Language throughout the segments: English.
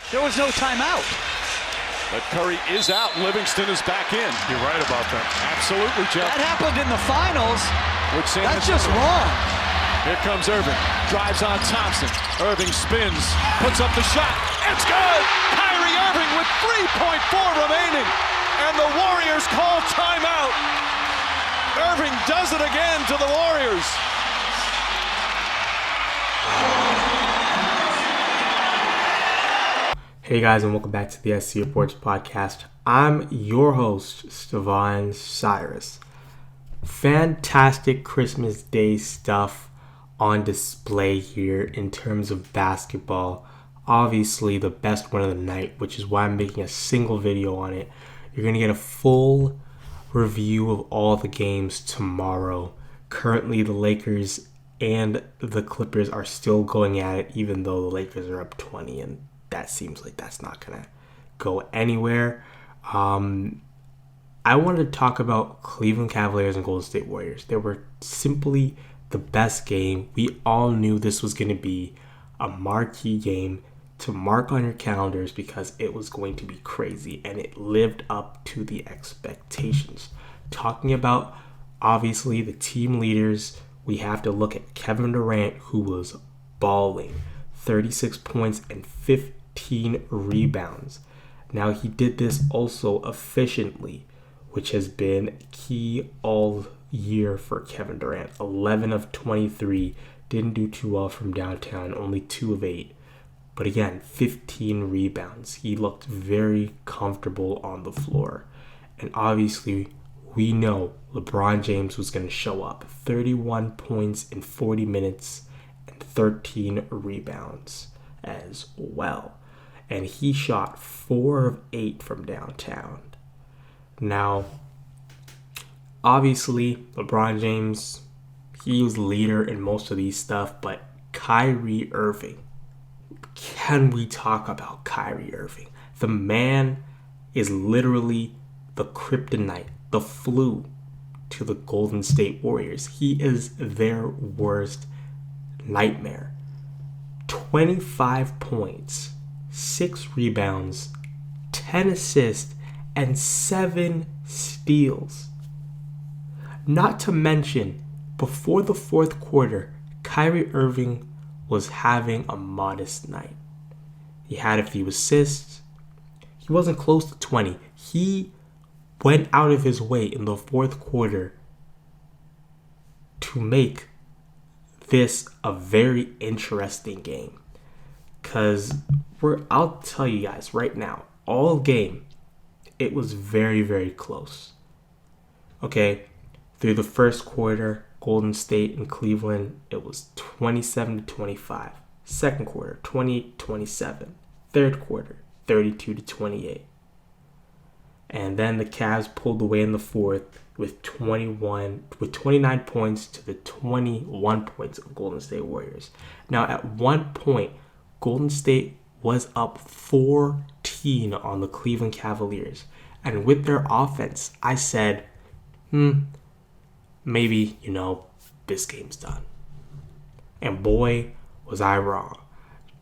There was no timeout. But Curry is out. Livingston is back in. You're right about that. Absolutely, Jeff. That happened in the finals. That's just wrong. Here comes Irving. Drives on Thompson. Irving spins. Puts up the shot. It's good! Kyrie Irving with 3.4 remaining. And the Warriors call timeout. Irving does it again to the Warriors. Hey guys, and welcome back to the SC Reports podcast. I'm your host, Stevan Cyrus. Fantastic Christmas Day stuff on display here in terms of basketball. Obviously the best one of the night, which is why I'm making a single video on it. You're going to get a full review of all the games tomorrow. Currently the Lakers and the Clippers are still going at it, even though the Lakers are up 20, and that seems like that's not going to go anywhere. I wanted to talk about Cleveland Cavaliers and Golden State Warriors. They were simply the best game. We all knew this was going to be a marquee game to mark on your calendars because it was going to be crazy, and it lived up to the expectations. Talking about, obviously, the team leaders, we have to look at Kevin Durant, who was balling. 36 points and 15 rebounds. Now, he did this also efficiently, which has been key all year for Kevin Durant. 11 of 23, didn't do too well from downtown, only 2 of 8. But again, 15 rebounds. He looked very comfortable on the floor. And obviously, we know LeBron James was going to show up. 31 points in 40 minutes and 13 rebounds as well. And he shot 4 of 8 from downtown. Now, obviously, LeBron James, he was the leader in most of these stuff, but Kyrie Irving. Can we talk about Kyrie Irving? The man is literally the kryptonite, the flu to the Golden State Warriors. He is their worst nightmare. 25 points, 6 rebounds, 10 assists, and 7 steals. Not to mention, before the fourth quarter, Kyrie Irving was having a modest night. He had a few assists. He wasn't close to 20. He went out of his way in the fourth quarter to make this a very interesting game. Because I'll tell you guys right now, all game, it was very, very close. Okay, through the first quarter, Golden State and Cleveland, it was 27-25. Second quarter, 28-27. Third quarter, 32-28. And then the Cavs pulled away in the fourth with 29 points to the 21 points of Golden State Warriors. Now, at one point, Golden State was up 14 on the Cleveland Cavaliers. And with their offense, I said, maybe, this game's done. And boy, was I wrong.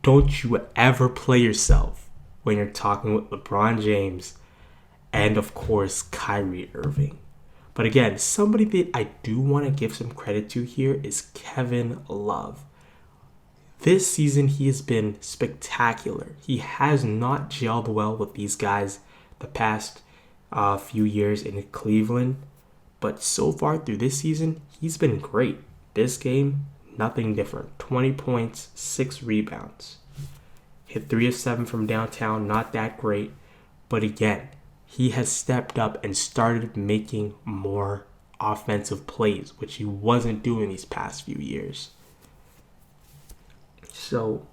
Don't you ever play yourself when you're talking with LeBron James and, of course, Kyrie Irving. But again, somebody that I do want to give some credit to here is Kevin Love. This season, he has been spectacular. He has not gelled well with these guys the past few years in Cleveland. But so far through this season, he's been great. This game, nothing different. 20 points, 6 rebounds. Hit 3 of 7 from downtown, not that great. But again, he has stepped up and started making more offensive plays, which he wasn't doing these past few years. So,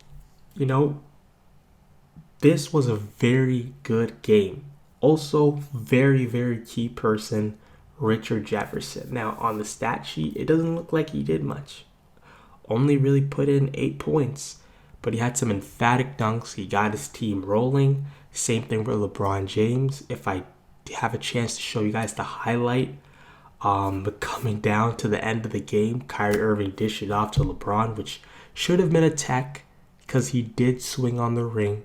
this was a very good game. Also, very, very key person, Richard Jefferson. Now, on the stat sheet, it doesn't look like he did much. Only really put in 8 points, but he had some emphatic dunks. He got his team rolling. Same thing with LeBron James. If I have a chance to show you guys the highlight, but coming down to the end of the game, Kyrie Irving dished it off to LeBron, which should have been a tech because he did swing on the ring.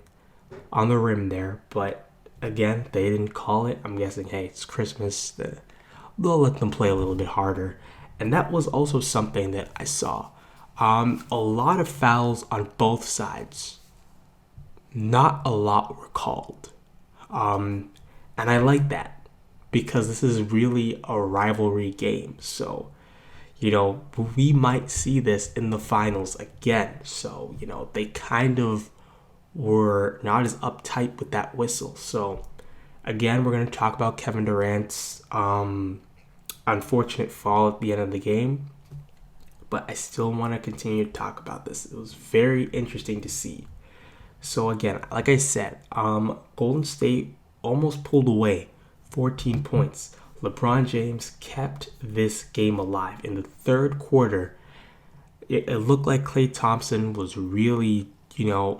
on the rim there, but again, they didn't call it. I'm guessing, hey, it's Christmas. They'll let them play a little bit harder. And that was also something that I saw. A lot of fouls on both sides. Not a lot were called. And I like that because this is really a rivalry game. So, we might see this in the finals again. So, they kind of were not as uptight with that whistle. So, again, we're going to talk about Kevin Durant's unfortunate fall at the end of the game. But I still want to continue to talk about this. It was very interesting to see. So again, like I said, Golden State almost pulled away 14 points. LeBron James kept this game alive. In the third quarter, it looked like Klay Thompson was really,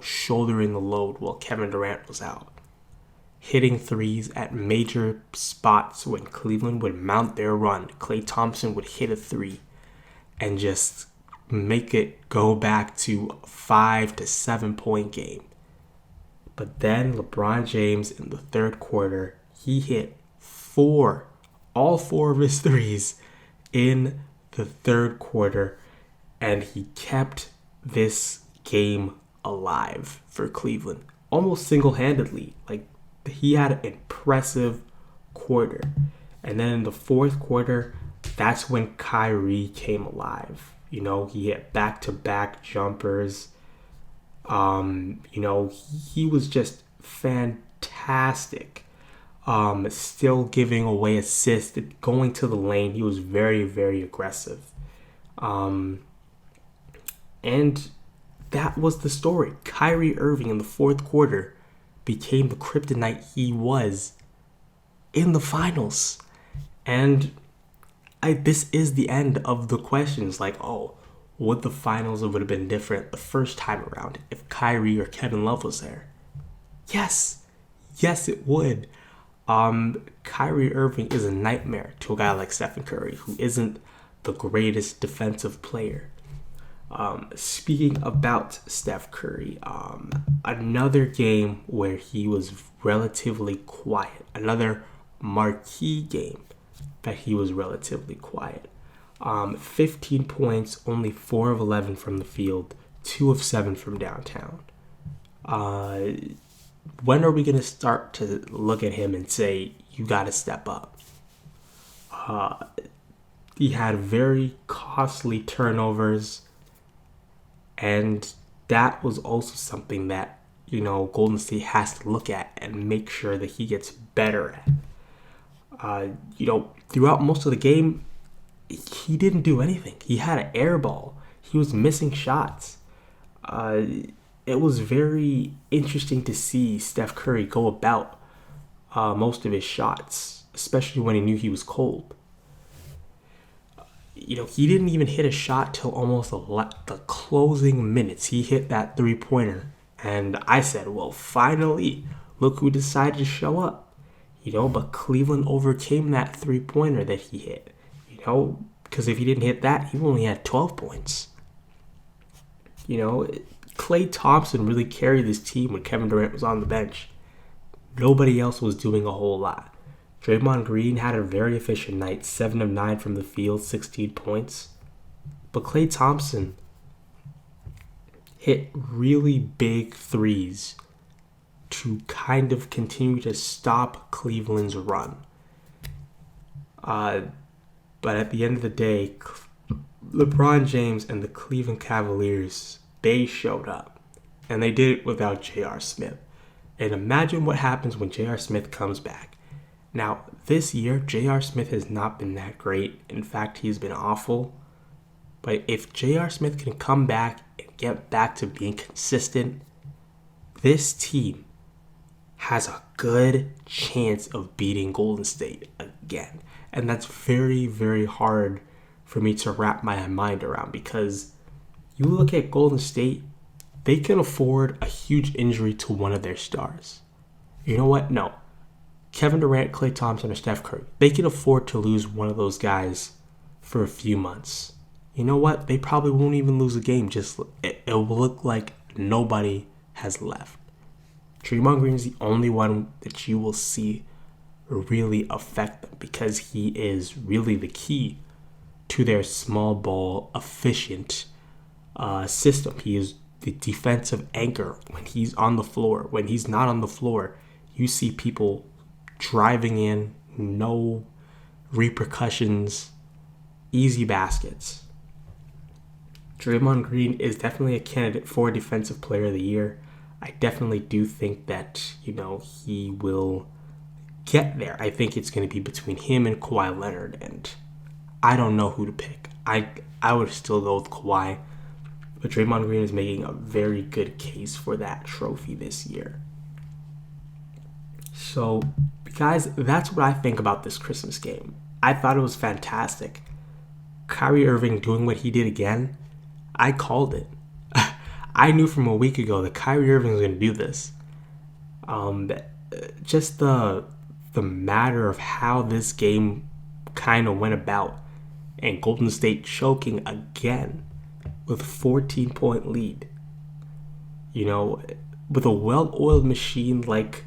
shouldering the load while Kevin Durant was out. Hitting threes at major spots when Cleveland would mount their run. Klay Thompson would hit a three and just make it go back to a 5 to 7 point game. But then LeBron James in the third quarter, he hit all four of his threes in the third quarter, and he kept this game alive for Cleveland almost single-handedly. Like, he had an impressive quarter. And then in the fourth quarter, that's when Kyrie came alive. He hit back-to-back jumpers. He was just fantastic. Still giving away assists, going to the lane. He was very, very aggressive. And that was the story. Kyrie Irving in the fourth quarter became the kryptonite he was in the finals. And this is the end of the questions. Like, would the finals would have been different the first time around if Kyrie or Kevin Love was there? Yes, it would. Kyrie Irving is a nightmare to a guy like Stephen Curry, who isn't the greatest defensive player. Speaking about Steph Curry, another game where he was relatively quiet, another marquee game that he was relatively quiet. 15 points, only 4 of 11 from the field, 2 of 7 from downtown. When are we going to start to look at him and say, you got to step up? He had very costly turnovers, and that was also something that, Golden State has to look at and make sure that he gets better at. Throughout most of the game, he didn't do anything. He had an air ball. He was missing shots. It was very interesting to see Steph Curry go about most of his shots, especially when he knew he was cold. He didn't even hit a shot till almost the closing minutes. He hit that three-pointer, and I said, well, finally, look who decided to show up. But Cleveland overcame that three-pointer that he hit. Because if he didn't hit that, he only had 12 points. Klay Thompson really carried this team when Kevin Durant was on the bench. Nobody else was doing a whole lot. Draymond Green had a very efficient night, 7 of 9 from the field, 16 points. But Klay Thompson hit really big threes to kind of continue to stop Cleveland's run. But at the end of the day, LeBron James and the Cleveland Cavaliers, they showed up. And they did it without J.R. Smith. And imagine what happens when J.R. Smith comes back. Now, this year, J.R. Smith has not been that great. In fact, he's been awful. But if J.R. Smith can come back and get back to being consistent, this team has a good chance of beating Golden State again. And that's very, very hard for me to wrap my mind around, because you look at Golden State, they can afford a huge injury to one of their stars. You know what? No. Kevin Durant, Klay Thompson, or Steph Curry, they can afford to lose one of those guys for a few months. You know what? They probably won't even lose a game. It will look like nobody has left. Draymond Green is the only one that you will see really affect them because he is really the key to their small ball efficient system. He is the defensive anchor when he's on the floor. When he's not on the floor, you see people driving in, no repercussions, easy baskets. Draymond Green is definitely a candidate for Defensive Player of the Year. I definitely do think that, he will get there. I think it's going to be between him and Kawhi Leonard, and I don't know who to pick. I would still go with Kawhi, but Draymond Green is making a very good case for that trophy this year. So, guys, that's what I think about this Christmas game. I thought it was fantastic. Kyrie Irving doing what he did again, I called it. I knew from a week ago that Kyrie Irving was going to do this. Just the matter of how this game kind of went about, and Golden State choking again with a 14-point lead. With a well-oiled machine like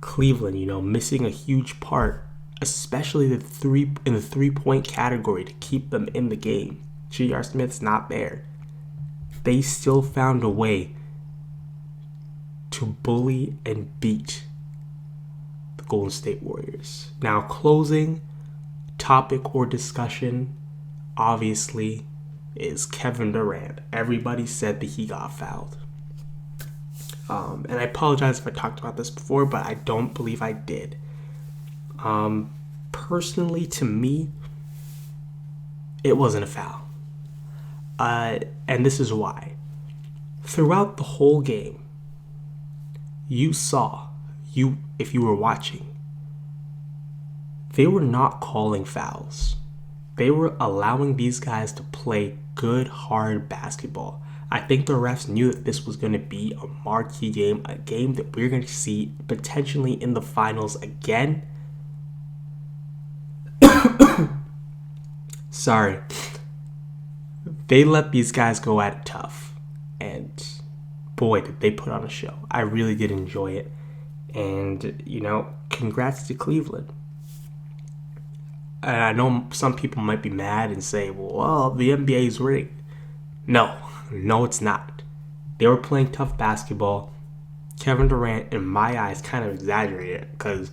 Cleveland, missing a huge part, especially in the three-point category to keep them in the game. J.R. Smith's not there. They still found a way to bully and beat the Golden State Warriors. Now, closing topic or discussion, obviously, is Kevin Durant. Everybody said that he got fouled. And I apologize if I talked about this before, but I don't believe I did. Personally, to me, it wasn't a foul. And this is why. Throughout the whole game, you saw, if you were watching, they were not calling fouls. They were allowing these guys to play good, hard basketball. I think the refs knew that this was going to be a marquee game, a game that we're going to see potentially in the finals again. Sorry. They let these guys go at it tough. And boy, did they put on a show. I really did enjoy it. And, congrats to Cleveland. And I know some people might be mad and say, well, the NBA is rigged. No, it's not. They were playing tough basketball. Kevin Durant, in my eyes, kind of exaggerated because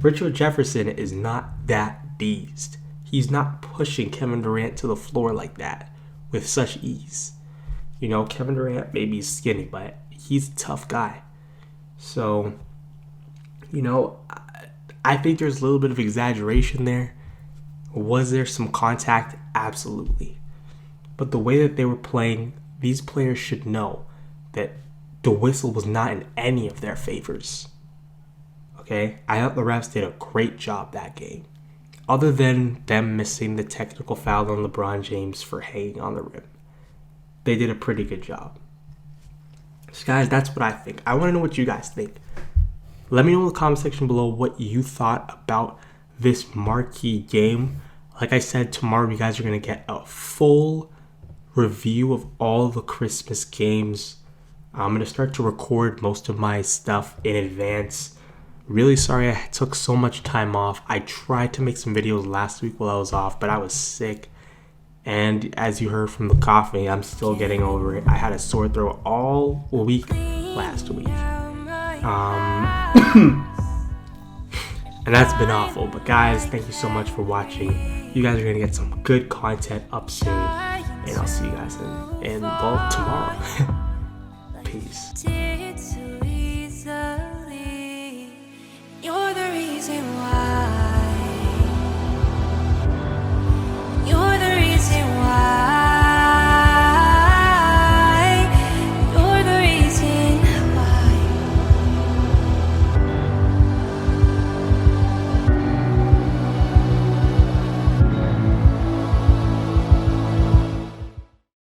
Richard Jefferson is not that beast. He's not pushing Kevin Durant to the floor like that with such ease. Kevin Durant maybe is skinny, but he's a tough guy. So, I think there's a little bit of exaggeration there. Was there some contact? Absolutely. But the way that they were playing, these players should know that the whistle was not in any of their favors. Okay? I thought the refs did a great job that game. Other than them missing the technical foul on LeBron James for hanging on the rim. They did a pretty good job. So guys, that's what I think. I want to know what you guys think. Let me know in the comment section below what you thought about this marquee game. Like I said, tomorrow you guys are going to get a full review of all the Christmas games. I'm going to start to record most of my stuff in advance. Really sorry I took so much time off. I tried to make some videos last week while I was off, but I was sick. And as you heard from the coughing, I'm still getting over it. I had a sore throat all week last week. And that's been awful. But guys, thank you so much for watching. You guys are going to get some good content up soon. And I'll see you guys tomorrow. Peace. You're the reason why